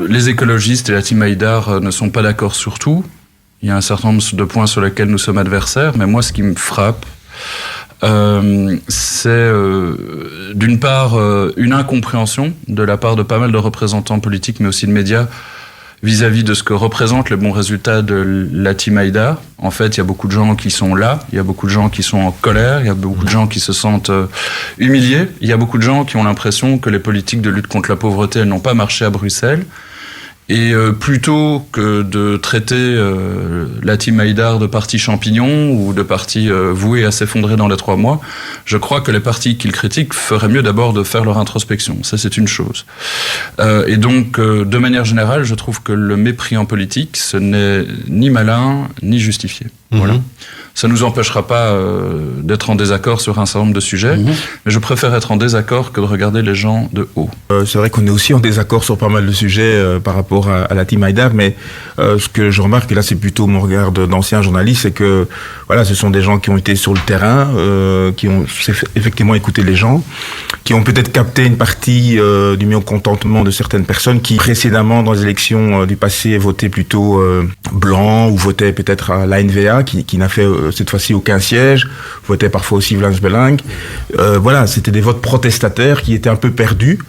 Les écologistes et la team Haïdar ne sont pas d'accord sur tout. Il y a un certain nombre de points sur lesquels nous sommes adversaires, mais moi, ce qui me frappe, c'est d'une part une incompréhension de la part de pas mal de représentants politiques, mais aussi de médias, vis-à-vis de ce que représente le bon résultat de la team Haïdar. En fait, il y a beaucoup de gens qui sont là, il y a beaucoup de gens qui sont en colère, il y a beaucoup de gens qui se sentent humiliés, il y a beaucoup de gens qui ont l'impression que les politiques de lutte contre la pauvreté, elles n'ont pas marché à Bruxelles. Et plutôt que de traiter la team Haïdar de parti champignon ou de parti voué à s'effondrer dans les 3 mois, je crois que les partis qu'ils critiquent feraient mieux d'abord de faire leur introspection. Ça, c'est une chose. Et donc, de manière générale, je trouve que le mépris en politique, ce n'est ni malin, ni justifié. Voilà. Ça ne nous empêchera pas d'être en désaccord sur un certain nombre de sujets, mais je préfère être en désaccord que de regarder les gens de haut. C'est vrai qu'on est aussi en désaccord sur pas mal de sujets par rapport à la team Haïdar, mais ce que je remarque, et là c'est plutôt mon regard d'ancien journaliste, c'est que voilà, ce sont des gens qui ont été sur le terrain, qui ont effectivement écouté les gens, qui ont peut-être capté une partie du mécontentement de certaines personnes qui précédemment dans les élections du passé votaient plutôt blanc ou votaient peut-être à l'ANVA qui n'a fait cette fois-ci aucun siège, votait parfois aussi Vlaams Belang. Voilà, c'était des votes protestataires qui étaient un peu perdus.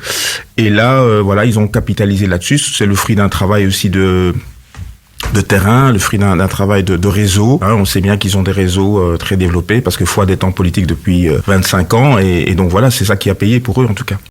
Et là, voilà, ils ont capitalisé là-dessus. C'est le fruit d'un travail aussi de terrain, le fruit d'un travail de réseau. On sait bien qu'ils ont des réseaux très développés parce que Fouad est en politique depuis 25 ans et donc voilà, c'est ça qui a payé pour eux en tout cas.